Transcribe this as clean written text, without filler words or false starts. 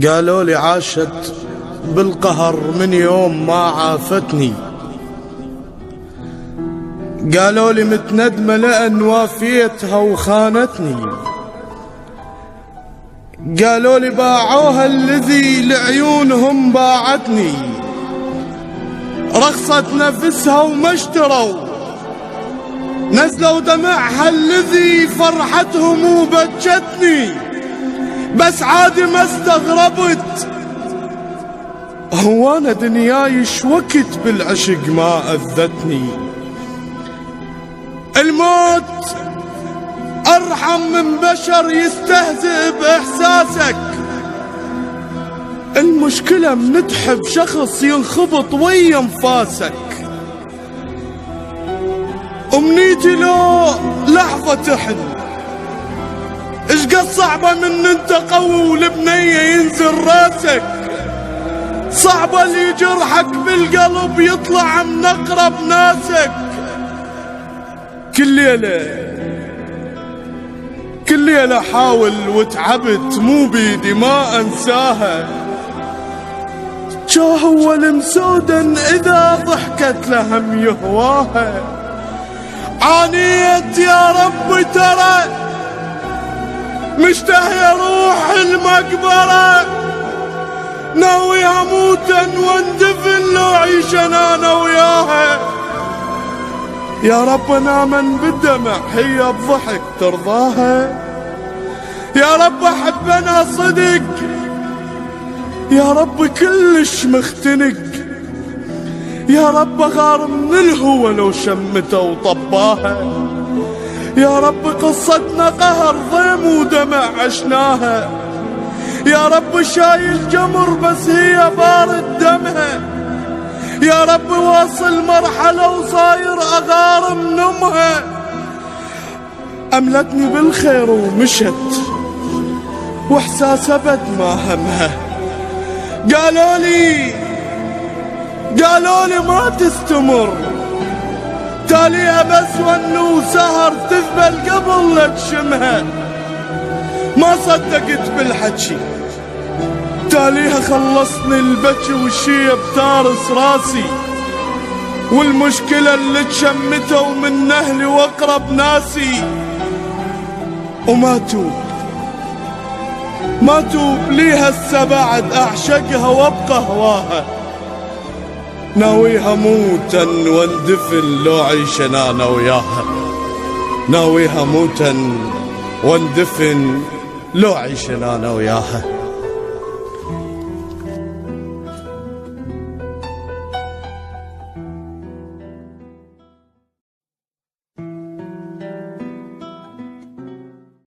قالوا لي عاشت بالقهر من يوم ما عافتني. قالوا لي متندمة لأن وافيتها وخانتني. قالوا لي باعوها الذي لعيونهم باعتني. رخصت نفسها وما اشتروا، نزلوا دمعها الذي فرحتهم وبجتني. بس عادي ما استغربت، هو انا دنياي شوكت بالعشق ما اذتني. الموت ارحم من بشر يستهزئ باحساسك. المشكلة من تحب شخص ينخبط ويا انفاسك. امنيتي لو لحظة تحن، اش قد صعبة من انت قوي والبنية ينزل راسك. صعبة اللي جرحك بالقلب يطلع من اقرب ناسك. كل ليلة حاول وتعبت مو بيدي ما انساها. جاهول مسودا اذا ضحكت لهم يهواها. عانيت يا رب ترى مشتهي روح المقبرة. ناوي اموتا واندفن لو عيش انا وياها. يا رب انا من بالدمع هي بضحك ترضاها. يا رب احب انا صدق، يا رب كلش مختنق. يا رب غار من الهوى لو شمته وطباها. يا رب قصتنا قهر ضيم ودمع عشناها. يا رب شايل جمر بس هي بارد دمها. يا رب واصل مرحلة وصاير أغار من أمها. أملتني بالخير ومشت وإحساس أبد ما همها. قالوا لي ما تستمر، تاليها بس ونو سهر تذبل قبل لا تشمها. ما صدقت بالحكي، تاليها خلصني البكي والشيب تارس راسي. والمشكلة اللي تشمته من أهلي وأقرب ناسي. وما توب ليها هسه بعد أعشقها وأبقى هواها. ناويها موتا واندفن لو عيش انا وياها. ناويها موتا واندفن لو عيش انا وياها.